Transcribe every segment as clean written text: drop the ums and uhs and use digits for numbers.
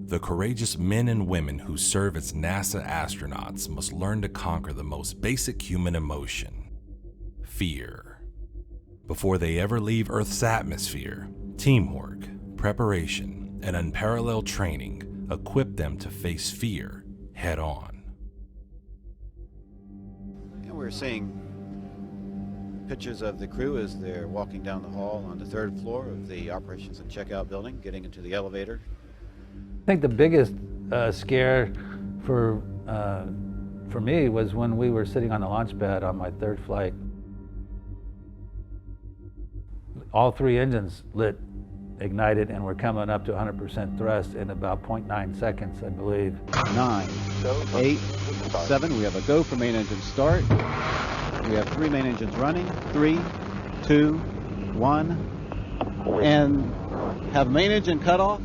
The courageous men and women who serve as NASA astronauts must learn to conquer the most basic human emotion, fear. Before they ever leave Earth's atmosphere, teamwork, preparation, and unparalleled training equip them to face fear head on. And we're seeing pictures of the crew as they're walking down the hall on the 3rd floor of the operations and checkout building, getting into the elevator. I think the biggest scare for me was when we were sitting on the launch pad on my 3rd flight. All 3 engines lit, ignited, and we're coming up to 100% thrust in about 0.9 seconds, I believe. 9, 8, 7, we have a go for main engine start. We have 3 main engines running, 3, 2, 1, and have main engine cut off.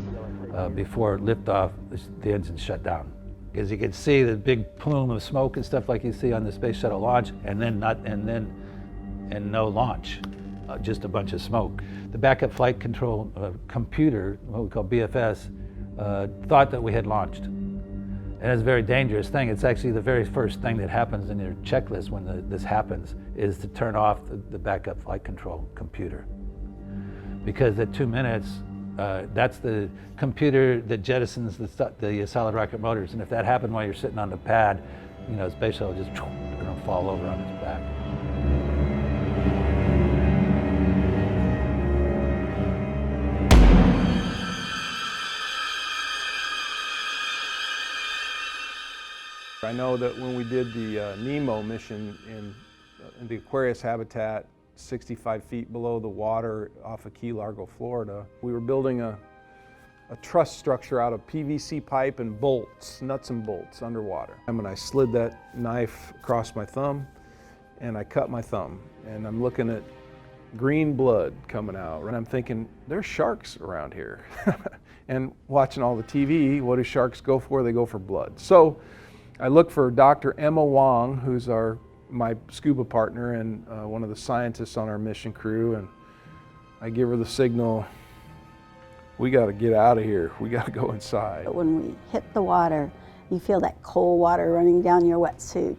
Before liftoff, the engine shut down. Because you could see the big plume of smoke and stuff like you see on the space shuttle launch, and no launch, just a bunch of smoke. The backup flight control computer, what we call BFS, thought that we had launched. And it's a very dangerous thing. It's actually the very first thing that happens in your checklist when this happens, is to turn off the backup flight control computer. Because at 2 minutes, that's the computer that jettisons the solid rocket motors. And if that happened while you're sitting on the pad, you know, the space shuttle just gonna fall over on its back. I know that when we did the NEMO mission in the Aquarius habitat, 65 feet below the water off of Key Largo, Florida, we were building a truss structure out of PVC pipe and bolts, nuts and bolts underwater. And I slid that knife across my thumb and I cut my thumb, and I'm looking at green blood coming out, and I'm thinking, there's sharks around here. And watching all the TV, what do sharks go for? They go for blood. So I look for Dr. Emma Wong, who's my scuba partner and one of the scientists on our mission crew, and I give her the signal, we got to get out of here, we got to go inside. When we hit the water, you feel that cold water running down your wetsuit,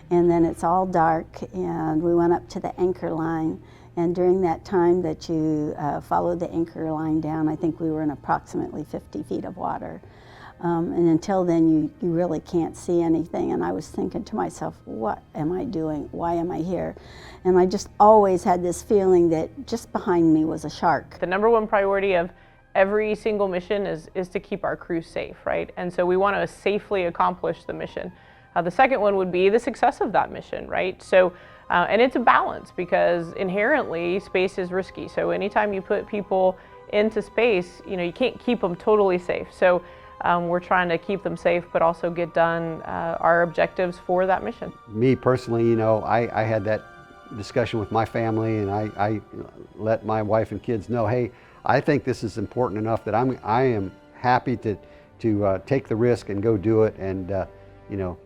and then it's all dark, and we went up to the anchor line, and during that time that you followed the anchor line down, I think we were in approximately 50 feet of water. And until then, you really can't see anything. And I was thinking to myself, what am I doing? Why am I here? And I just always had this feeling that just behind me was a shark. The #1 priority of every single mission is to keep our crew safe, right? And so we want to safely accomplish the mission. The second one would be the success of that mission, right? So, and it's a balance, because inherently space is risky. So anytime you put people into space, you know, you can't keep them totally safe. So we're trying to keep them safe, but also get done our objectives for that mission. Me personally, you know, I had that discussion with my family, and I let my wife and kids know, hey, I think this is important enough that I am happy to take the risk and go do it, and you know,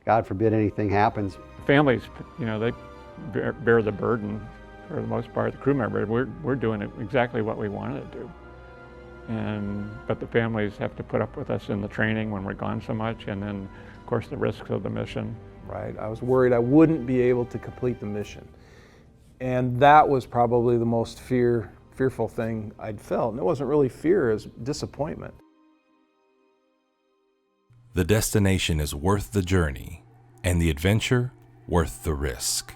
God forbid anything happens. Families, you know, they bear the burden for the most part. The crew members, we're doing exactly what we wanted to do. But the families have to put up with us in the training when we're gone so much, and then, of course, the risks of the mission. Right, I was worried I wouldn't be able to complete the mission. And that was probably the most fearful thing I'd felt. And it wasn't really fear, it was disappointment. The destination is worth the journey, and the adventure worth the risk.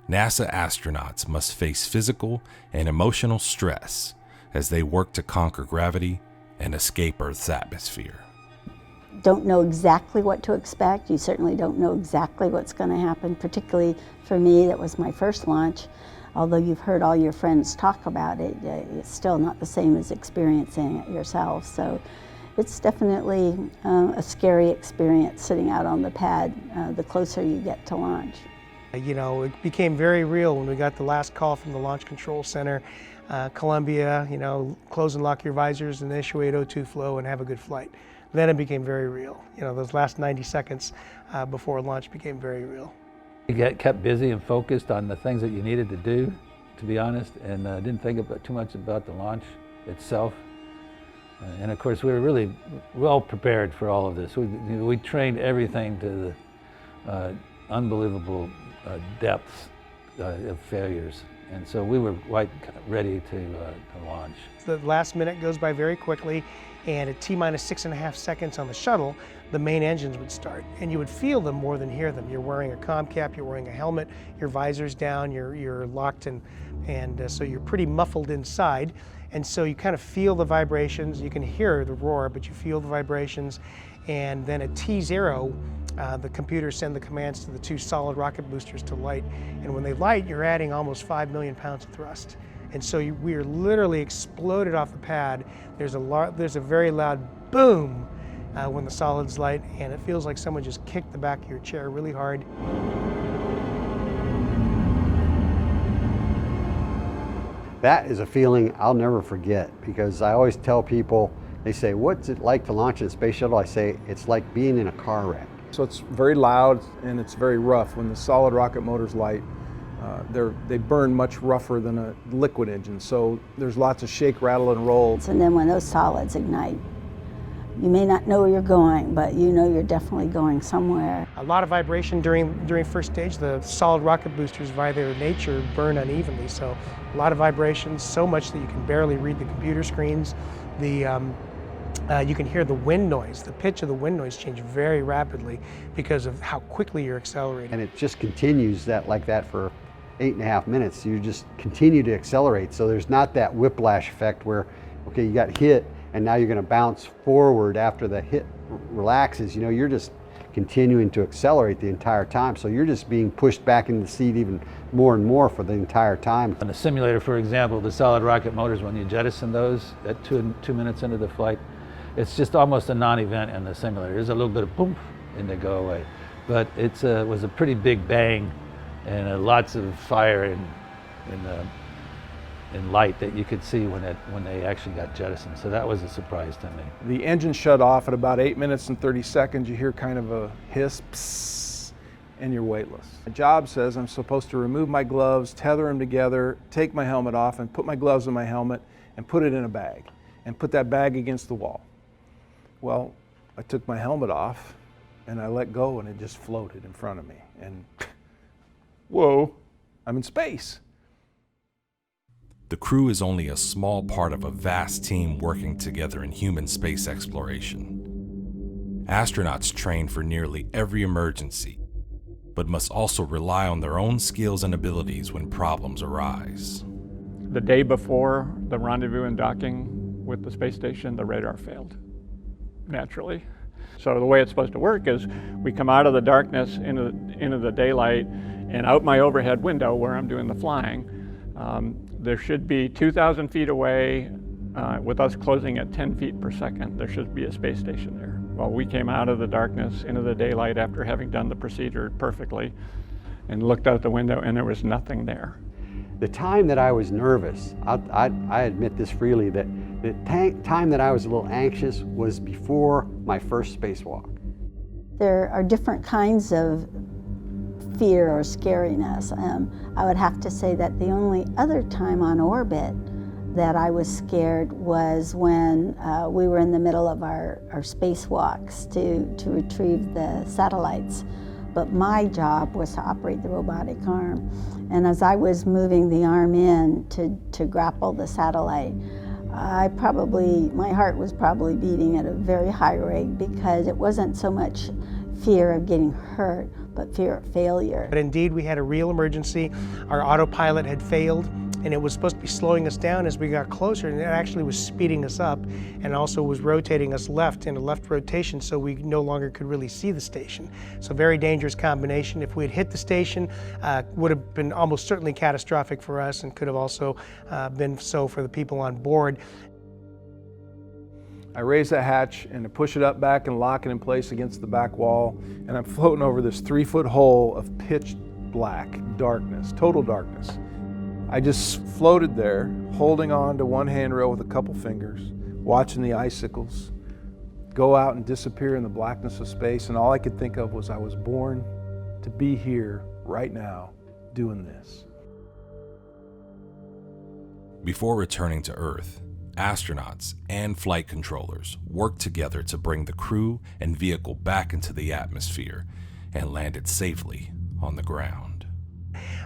NASA astronauts must face physical and emotional stress as they work to conquer gravity and escape Earth's atmosphere. Don't know exactly what to expect. You certainly don't know exactly what's going to happen, particularly for me, that was my first launch. Although you've heard all your friends talk about it, it's still not the same as experiencing it yourself. So it's definitely a scary experience sitting out on the pad the closer you get to launch. You know, it became very real when we got the last call from the Launch Control Center. Columbia, you know, close and lock your visors, and issue 802 flow, and have a good flight. Then it became very real. You know, those last 90 seconds before launch became very real. You kept busy and focused on the things that you needed to do, to be honest, and didn't think too much about the launch itself. And of course, we were really well prepared for all of this. We trained everything to the unbelievable depths of failures. And so we were quite ready to launch. The last minute goes by very quickly, and at T-minus 6.5 seconds on the shuttle, the main engines would start. And you would feel them more than hear them. You're wearing a comm cap, you're wearing a helmet, your visor's down, you're locked, and so you're pretty muffled inside. And so you kind of feel the vibrations. You can hear the roar, but you feel the vibrations. And then at T0, the computers send the commands to the 2 solid rocket boosters to light. And when they light, you're adding almost 5 million pounds of thrust. And so we are literally exploded off the pad. There's a very loud boom when the solids light, and it feels like someone just kicked the back of your chair really hard. That is a feeling I'll never forget, because I always tell people, they say, what's it like to launch a space shuttle? I say, it's like being in a car wreck. So it's very loud and it's very rough. When the solid rocket motors light, they burn much rougher than a liquid engine. So there's lots of shake, rattle, and roll. And then when those solids ignite, you may not know where you're going, but you know you're definitely going somewhere. A lot of vibration during first stage. The solid rocket boosters, by their nature, burn unevenly. So a lot of vibrations, so much that you can barely read the computer screens. You can hear the wind noise. The pitch of the wind noise change very rapidly because of how quickly you're accelerating. And it just continues like that for 8.5 minutes. You just continue to accelerate. So there's not that whiplash effect where, okay, you got hit and now you're going to bounce forward after the hit relaxes. You know, you're just continuing to accelerate the entire time. So you're just being pushed back into the seat even more and more for the entire time. On the simulator, for example, the solid rocket motors, when you jettison those at 2 minutes into the flight, it's just almost a non-event in the simulator. There's a little bit of boom and they go away. But it was a pretty big bang and lots of fire and light that you could see when they actually got jettisoned. So that was a surprise to me. The engine shut off at about 8 minutes and 30 seconds. You hear kind of a hiss, psss, and you're weightless. The job says I'm supposed to remove my gloves, tether them together, take my helmet off, and put my gloves in my helmet and put it in a bag and put that bag against the wall. Well, I took my helmet off and I let go and it just floated in front of me. And whoa, I'm in space. The crew is only a small part of a vast team working together in human space exploration. Astronauts train for nearly every emergency, but must also rely on their own skills and abilities when problems arise. The day before the rendezvous and docking with the space station, the radar failed, naturally. So the way it's supposed to work is we come out of the darkness into the daylight, and out my overhead window where I'm doing the flying, there should be 2,000 feet away, with us closing at 10 feet per second, there should be a space station there. Well, we came out of the darkness into the daylight after having done the procedure perfectly and looked out the window and there was nothing there. The time that I was nervous, I admit this freely, that the time that I was a little anxious was before my first spacewalk. There are different kinds of fear or scariness. I would have to say that the only other time on orbit that I was scared was when we were in the middle of our spacewalks to retrieve the satellites. But my job was to operate the robotic arm. And as I was moving the arm in to grapple the satellite, my heart was probably beating at a very high rate, because it wasn't so much fear of getting hurt, but fear of failure. But indeed, we had a real emergency. Our autopilot had failed, and it was supposed to be slowing us down as we got closer, and it actually was speeding us up, and also was rotating us left in a left rotation, so we no longer could really see the station. So very dangerous combination. If we had hit the station, would have been almost certainly catastrophic for us, and could have also been so for the people on board. I raise that hatch and I push it up back and lock it in place against the back wall, and I'm floating over this 3-foot hole of pitch black darkness, total darkness. I just floated there, holding on to one handrail with a couple fingers, watching the icicles go out and disappear in the blackness of space, and all I could think of was I was born to be here right now doing this. Before returning to Earth, astronauts and flight controllers worked together to bring the crew and vehicle back into the atmosphere and land it safely on the ground.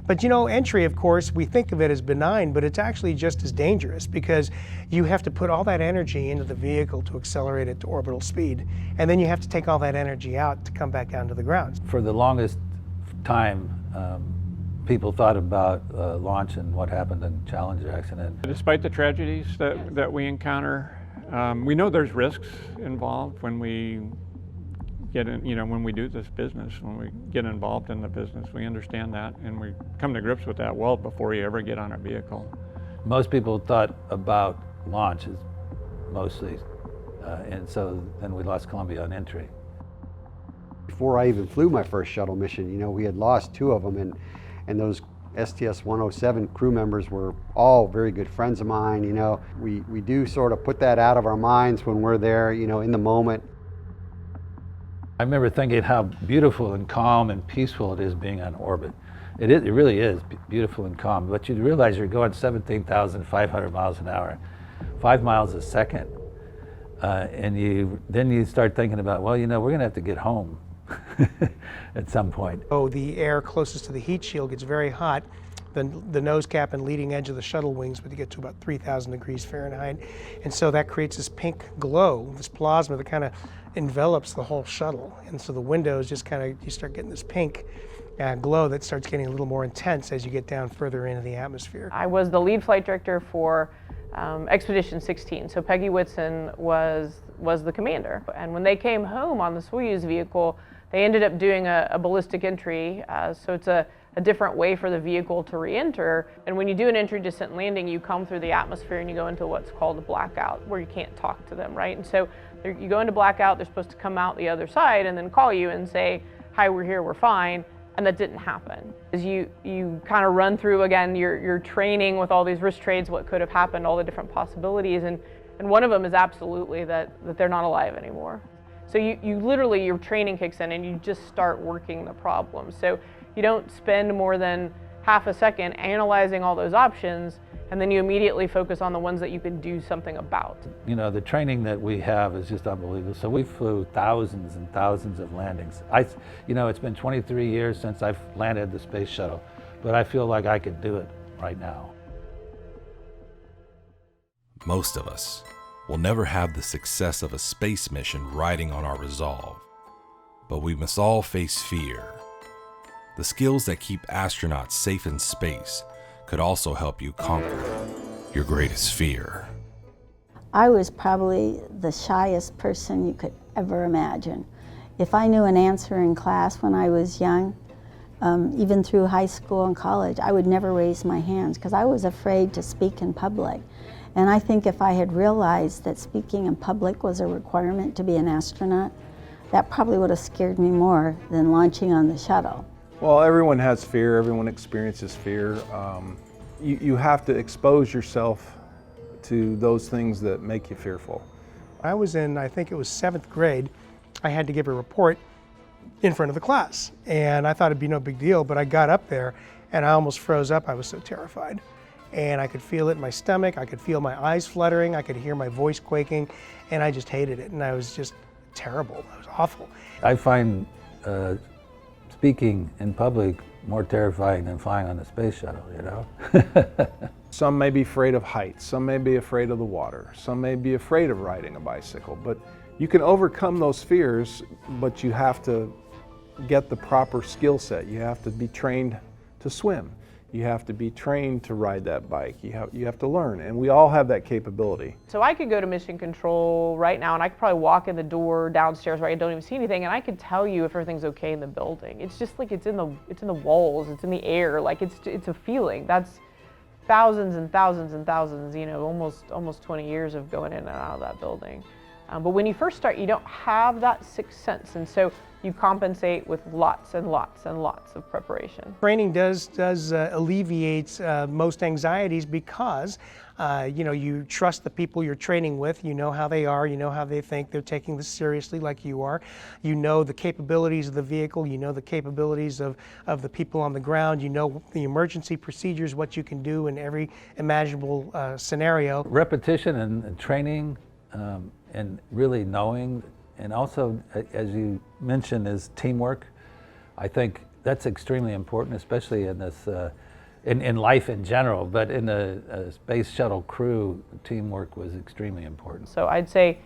But you know, entry, of course, we think of it as benign, but it's actually just as dangerous because you have to put all that energy into the vehicle to accelerate it to orbital speed, and then you have to take all that energy out to come back down to the ground. For the longest time, people thought about launch and what happened in Challenger accident. Despite the tragedies that we encounter, we know there's risks involved when we get in, when we do this business, when we get involved in the business. We understand that, and we come to grips with that well before you ever get on a vehicle. Most people thought about launch as mostly, and so then we lost Columbia on entry. Before I even flew my first shuttle mission, we had lost 2 of them, and those STS-107 crew members were all very good friends of mine. We do sort of put that out of our minds when we're there, in the moment. I remember thinking how beautiful and calm and peaceful it is being on orbit. It really is beautiful and calm, but you realize you're going 17,500 miles an hour, 5 miles a second, and then you start thinking about, well, we're going to have to get home at some point. Oh, the air closest to the heat shield gets very hot. The nose cap and leading edge of the shuttle wings would get to about 3,000 degrees Fahrenheit, and so that creates this pink glow, this plasma that kind of envelops the whole shuttle, and so the windows just you start getting this pink glow that starts getting a little more intense as you get down further into the atmosphere. I was the lead flight director for Expedition 16, so Peggy Whitson was the commander. And when they came home on the Soyuz vehicle, they ended up doing a ballistic entry, so it's a different way for the vehicle to re-enter. And when you do an entry, descent, and landing, you come through the atmosphere and you go into what's called a blackout, where you can't talk to them, right? And so you go into blackout, they're supposed to come out the other side and then call you and say, hi, we're here, we're fine. And that didn't happen. As you kind of run through, again, your training with all these risk trades, what could have happened, all the different possibilities, and one of them is absolutely that they're not alive anymore. So you literally, your training kicks in and you just start working the problem. So you don't spend more than half a second analyzing all those options, and then you immediately focus on the ones that you can do something about. The training that we have is just unbelievable. So we flew thousands and thousands of landings. It's been 23 years since I've landed the space shuttle, but I feel like I could do it right now. Most of us will never have the success of a space mission riding on our resolve, but we must all face fear. The skills that keep astronauts safe in space could also help you conquer your greatest fear. I was probably the shyest person you could ever imagine. If I knew an answer in class when I was young, even through high school and college, I would never raise my hands because I was afraid to speak in public. And I think if I had realized that speaking in public was a requirement to be an astronaut, that probably would have scared me more than launching on the shuttle. Well, everyone has fear, everyone experiences fear. You have to expose yourself to those things that make you fearful. I was in, I think it was 7th grade, I had to give a report in front of the class. And I thought it'd be no big deal, but I got up there and I almost froze up. I was so terrified. And I could feel it in my stomach, I could feel my eyes fluttering, I could hear my voice quaking, and I just hated it. And I was just terrible, it was awful. I find speaking in public more terrifying than flying on the space shuttle, Some may be afraid of heights, some may be afraid of the water, some may be afraid of riding a bicycle, but you can overcome those fears, but you have to get the proper skill set. You have to be trained to swim. You have to be trained to ride that bike. You have to learn, and we all have that capability. So I could go to mission control right now and I could probably walk in the door downstairs where I don't even see anything, and I could tell you if everything's okay in the building. It's just like it's in the walls, it's in the air, like it's a feeling. That's thousands and thousands and thousands, almost 20 years of going in and out of that building. But when you first start, you don't have that sixth sense, and so you compensate with lots and lots and lots of preparation. Training does alleviate most anxieties because you trust the people you're training with. You know how they are, you know how they think. They're taking this seriously like you are. You know the capabilities of the vehicle, you know the capabilities of the people on the ground, you know the emergency procedures, what you can do in every imaginable scenario. Repetition and training and really knowing, and also, as you mentioned, is teamwork. I think that's extremely important, especially in this, in life in general, but in a space shuttle crew, teamwork was extremely important. So I'd say,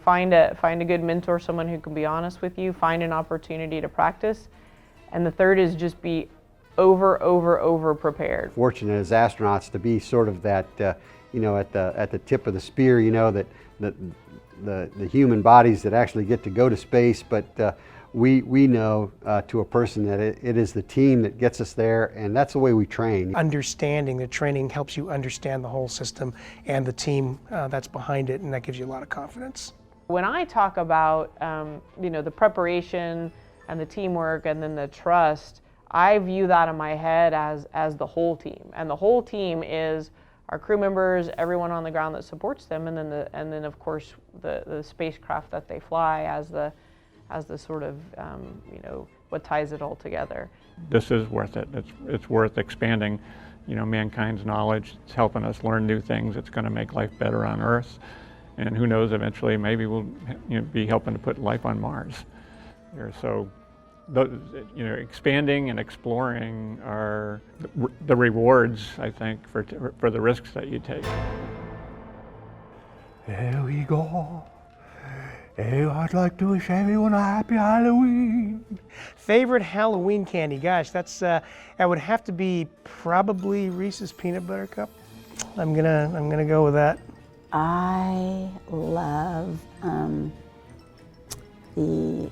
find a good mentor, someone who can be honest with you, find an opportunity to practice, and the third is just be over prepared. Fortunate as astronauts to be sort of that, at the tip of the spear, that the human bodies that actually get to go to space, but we know to a person that it is the team that gets us there, and that's the way we train. Understanding the training helps you understand the whole system and the team that's behind it, and that gives you a lot of confidence. When I talk about the preparation and the teamwork and then the trust, I view that in my head as the whole team, and the whole team is our crew members, everyone on the ground that supports them, and then of course the spacecraft that they fly as the sort of what ties it all together. This is worth it. It's worth expanding, mankind's knowledge. It's helping us learn new things. It's going to make life better on Earth, and who knows? Eventually, maybe we'll be helping to put life on Mars. So, expanding and exploring are the rewards, I think, for the risks that you take. Here we go. Hey, I'd like to wish everyone a happy Halloween. Favorite Halloween candy? Gosh, that would have to be probably Reese's Peanut Butter Cup. I'm gonna go with that. I love the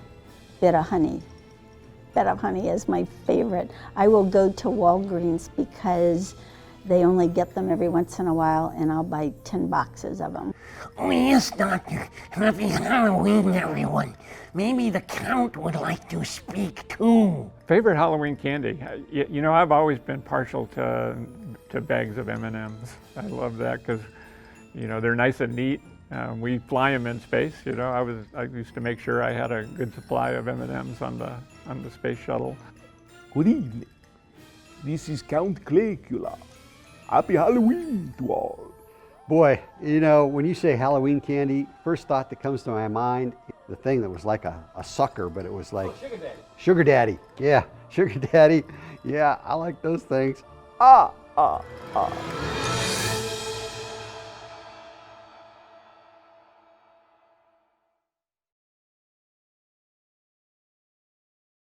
bit of honey. Bit of honey is my favorite. I will go to Walgreens because they only get them every once in a while, and I'll buy 10 boxes of them. Oh yes, Doctor. Happy Halloween, everyone. Maybe the Count would like to speak too. Favorite Halloween candy? I've always been partial to bags of M&Ms. I love that because, they're nice and neat. We fly them in space. I used to make sure I had a good supply of M&Ms on the space shuttle. Good evening. This is Count Caligula. Happy Halloween to all. Boy, when you say Halloween candy, first thought that comes to my mind, the thing that was like a sucker, but it was like Sugar Daddy. Sugar Daddy. Yeah, Sugar Daddy. Yeah, I like those things.